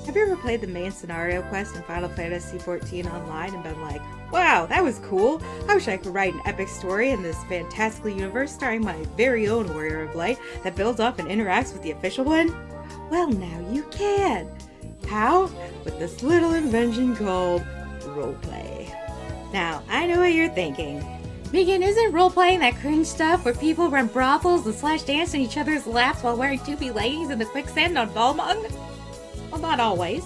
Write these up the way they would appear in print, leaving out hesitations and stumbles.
Have you ever played the main scenario quest in Final Fantasy XIV Online and been like, wow, that was cool. I wish I could write an epic story in this fantastical universe starring my very own Warrior of Light that builds up and interacts with the official one? Well, now you can. How? With this little invention called roleplay. Now, I know what you're thinking. Megan, isn't roleplaying that cringe stuff where people run brothels and slash dance in each other's laps while wearing 2B leggings in the quicksand on Balmung? Well, not always.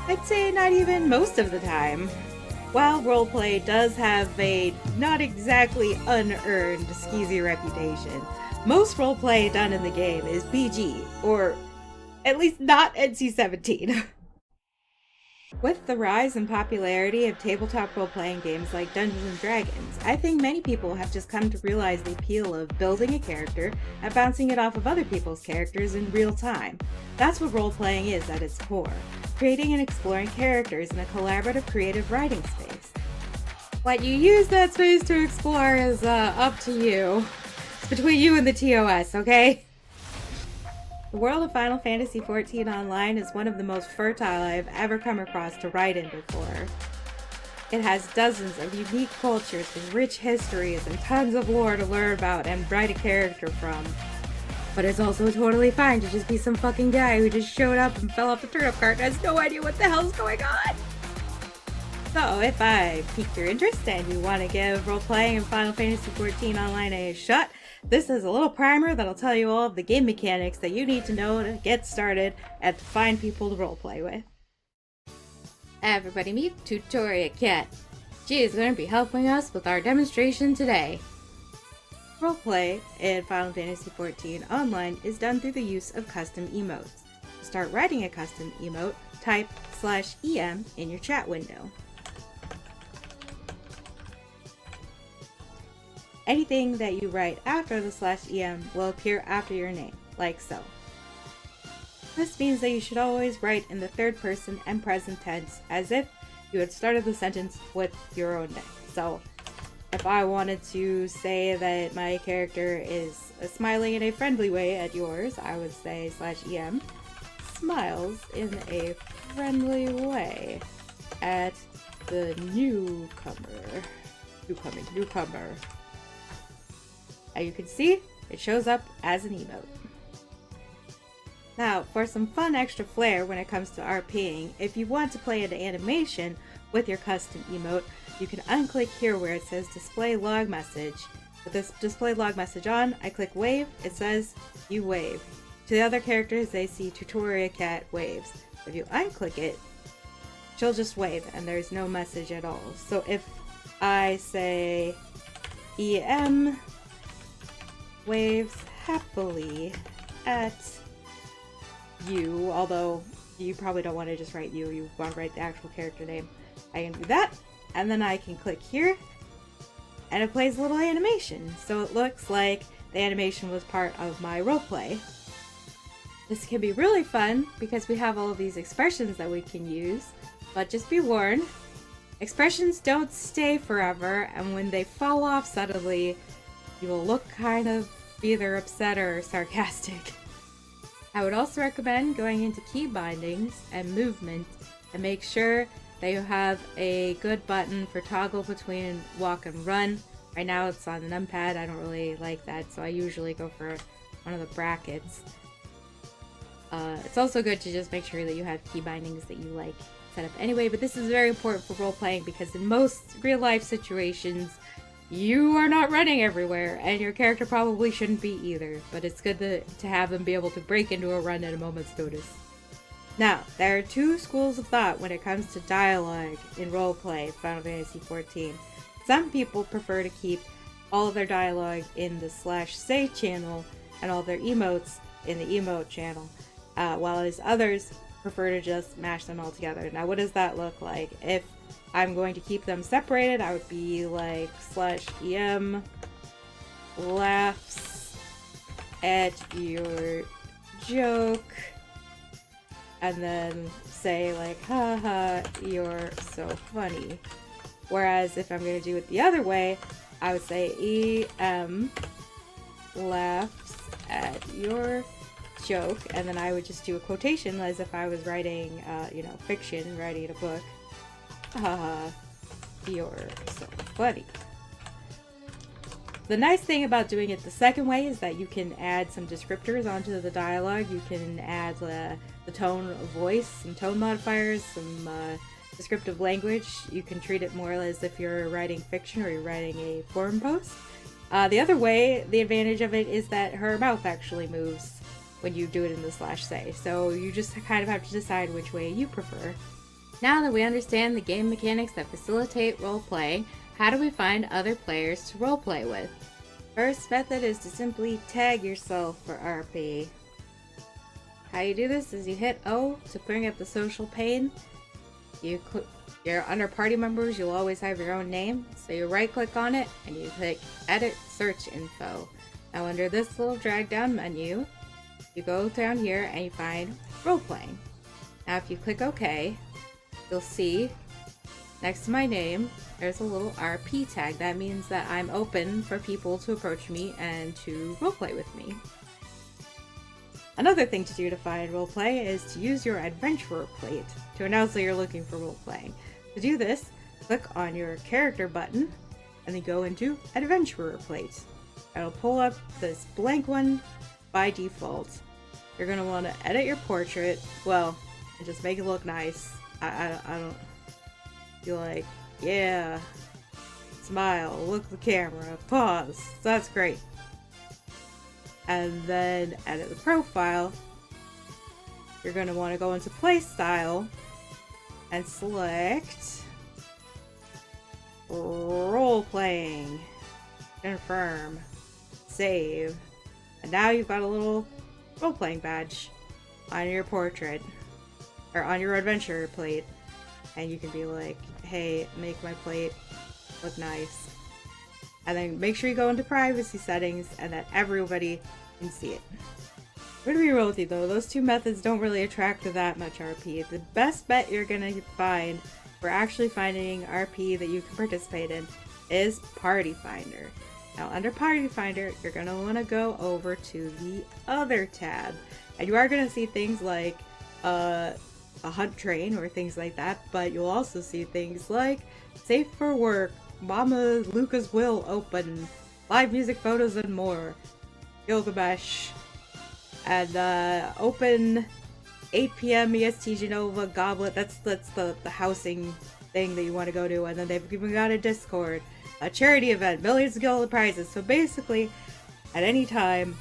I'd say not even most of the time. While roleplay does have a not exactly unearned skeezy reputation, most roleplay done in the game is PG, or at least not NC-17. With the rise in popularity of tabletop role-playing games like Dungeons & Dragons, I think many people have just come to realize the appeal of building a character and bouncing it off of other people's characters in real time. That's what role-playing is at its core, creating and exploring characters in a collaborative creative writing space. What you use that space to explore is up to you. It's between you and the TOS, okay? The world of Final Fantasy XIV Online is one of the most fertile I've ever come across to write in before. It has dozens of unique cultures with rich histories and tons of lore to learn about and write a character from. But it's also totally fine to just be some fucking guy who just showed up and fell off the turnip cart and has no idea what the hell's going on. So if I piqued your interest and you want to give role-playing in Final Fantasy XIV Online a shot, this is a little primer that'll tell you all of the game mechanics that you need to know to get started and to find people to roleplay with. Everybody meet Tutoria Cat. She is going to be helping us with our demonstration today. Roleplay in Final Fantasy XIV Online is done through the use of custom emotes. To start writing a custom emote, type /em in your chat window. Anything that you write after the /em will appear after your name, like so. This means that you should always write in the third person and present tense as if you had started the sentence with your own name. So, if I wanted to say that my character is smiling in a friendly way at yours, I would say /em smiles in a friendly way at the newcomer. As you can see, it shows up as an emote. Now, for some fun extra flair when it comes to RPing, if you want to play an animation with your custom emote, you can unclick here where it says display log message. With this display log message on, I click wave, it says you wave. To the other characters, they see Tutoria Cat waves. If you unclick it, she'll just wave and there's no message at all. So if I say EM waves happily at you, although you probably don't want to just write you want to write the actual character name. I can do that, and then I can click here, and it plays a little animation, so it looks like the animation was part of my roleplay. This can be really fun because we have all of these expressions that we can use, but just be warned, expressions don't stay forever, and when they fall off suddenly, you will look kind of either upset or sarcastic. I would also recommend going into key bindings and movement and make sure that you have a good button for toggle between walk and run. Right now it's on the numpad, I don't really like that, so I usually go for one of the brackets. It's also good to just make sure that you have key bindings that you like set up anyway, but this is very important for role-playing because in most real-life situations, you are not running everywhere, and your character probably shouldn't be either, but it's good to have them be able to break into a run at a moment's notice. Now, there are two schools of thought when it comes to dialogue in roleplay Final Fantasy XIV. Some people prefer to keep all of their dialogue in the /say channel and all their emotes in the emote channel, while others prefer to just mash them all together. Now, what does that look like? If I'm going to keep them separated, I would be like /em laughs at your joke, and then say like, haha, you're so funny. Whereas if I'm going to do it the other way, I would say EM laughs at your joke, and then I would just do a quotation as if I was writing, you know, fiction, writing a book. Haha, you're so funny. The nice thing about doing it the second way is that you can add some descriptors onto the dialogue. You can add the tone of voice, some tone modifiers, some descriptive language. You can treat it more as if you're writing fiction or you're writing a forum post. The other way, the advantage of it is that her mouth actually moves when you do it in the /say. So you just kind of have to decide which way you prefer. Now that we understand the game mechanics that facilitate role-playing, how do we find other players to roleplay with? First method is to simply tag yourself for RP. How you do this is you hit O to bring up the social pane. You're under party members, you'll always have your own name. So you right click on it and you click edit search info. Now under this little drag down menu, you go down here and you find roleplaying. Now if you click OK, you'll see next to my name, there's a little RP tag. That means that I'm open for people to approach me and to roleplay with me. Another thing to do to find roleplay is to use your adventurer plate to announce that you're looking for roleplaying. To do this, click on your character button and then go into adventurer plate. It'll pull up this blank one by default. You're going to want to edit your portrait, well, and just make it look nice. I don't feel like, yeah, smile, look at the camera, pause, that's great. And then edit the profile. You're going to want to go into play style and select role playing, confirm, save, and now you've got a little role playing badge on your portrait or on your adventure plate, and you can be like, hey, make my plate look nice. And then make sure you go into privacy settings and that everybody can see it. I'm gonna be real with you though, those two methods don't really attract to that much RP. The best bet you're gonna find for actually finding RP that you can participate in is Party Finder. Now under Party Finder, you're gonna wanna go over to the other tab, and you are gonna see things like a hunt train or things like that, but you'll also see things like safe for work, Mama Luca's will open, live music, photos, and more, Gilgamesh, and open 8 p.m. EST Genova Goblet. That's the housing thing that you want to go to. And then they've even got a Discord, a charity event, millions of gold prizes. So basically, at any time,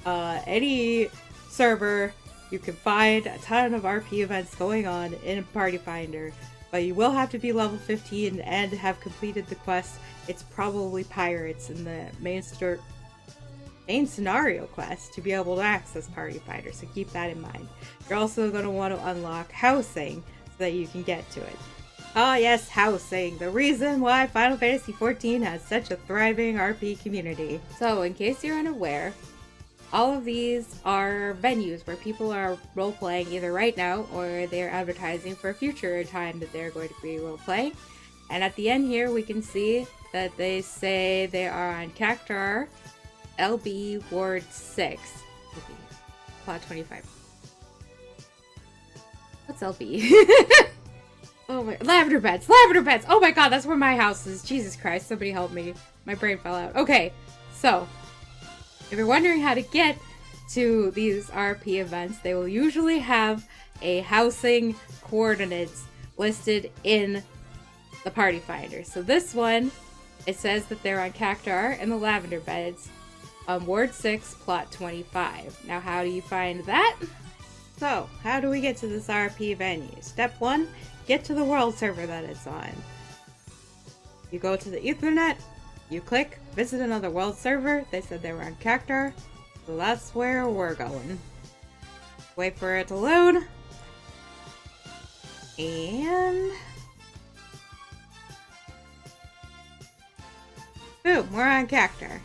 any server, you can find a ton of RP events going on in Party Finder. But you will have to be level 15 and have completed the quest. It's probably pirates in the main scenario quest to be able to access Party Finder, so keep that in mind. You're also going to want to unlock housing so that you can get to it. Ah yes, housing, the reason why Final Fantasy XIV has such a thriving RP community. So in case you're unaware, all of these are venues where people are role-playing either right now or they're advertising for a future time that they're going to be role-playing. And at the end here we can see that they say they are on Cactar, LB Ward 6. Plot 25. What's LB? Oh my, Lavender Beds! Lavender Beds! Oh my god, that's where my house is. Jesus Christ, somebody help me. My brain fell out. Okay, so if you're wondering how to get to these RP events, they will usually have a housing coordinates listed in the Party Finder. So this one, it says that they're on Cactar and the Lavender Beds, Ward 6, Plot 25. Now, how do you find that? So, how do we get to this RP venue? Step 1, get to the world server that it's on. You go to the Ethernet, you click visit another world server. They said they were on Cactar, so that's where we're going. Wait for it to load. And boom, we're on Cactar.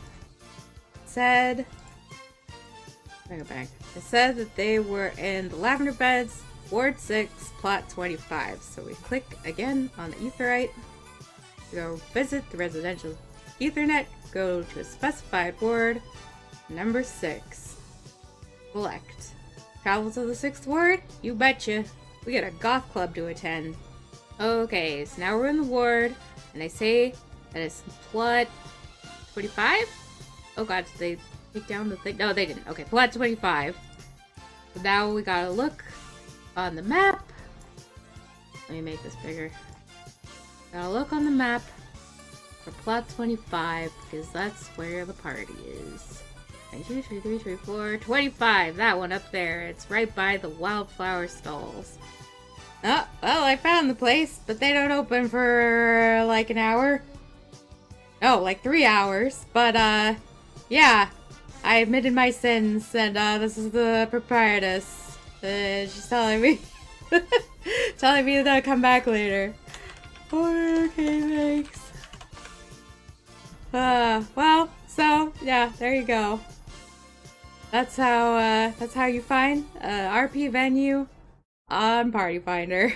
It said that they were in the Lavender Beds, Ward 6, Plot 25. So we click again on the Etherite, go visit the residential Ethernet, go to a specified ward, number 6, select. Travel to the 6th ward? You betcha. We got a goth club to attend. Okay, so now we're in the ward, and they say that it's plot 25? Oh god, did they take down the thing? No, they didn't. Okay, plot 25. So now we gotta look on the map. Let me make this bigger. Gotta look on the map for plot 25, because that's where the party is. 2, 3, 3, 3, 4, 25! That one up there. It's right by the wildflower stalls. Oh, well, I found the place, but they don't open for like an hour. Oh, like 3 hours. But, yeah. I admitted my sins, and, this is the proprietress. She's telling me... telling me to come back later. Oh, okay, thanks. Well, so, yeah, there you go. That's how you find RP venue on Party Finder.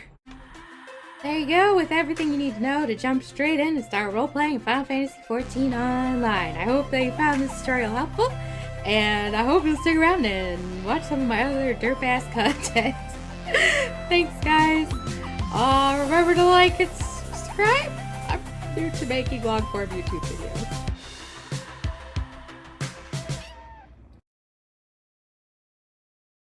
There you go, with everything you need to know to jump straight in and start role-playing Final Fantasy XIV Online. I hope that you found this tutorial helpful, and I hope you'll stick around and watch some of my other derp-ass content. Thanks, guys. Remember to like and subscribe. I'm new to making long-form YouTube videos.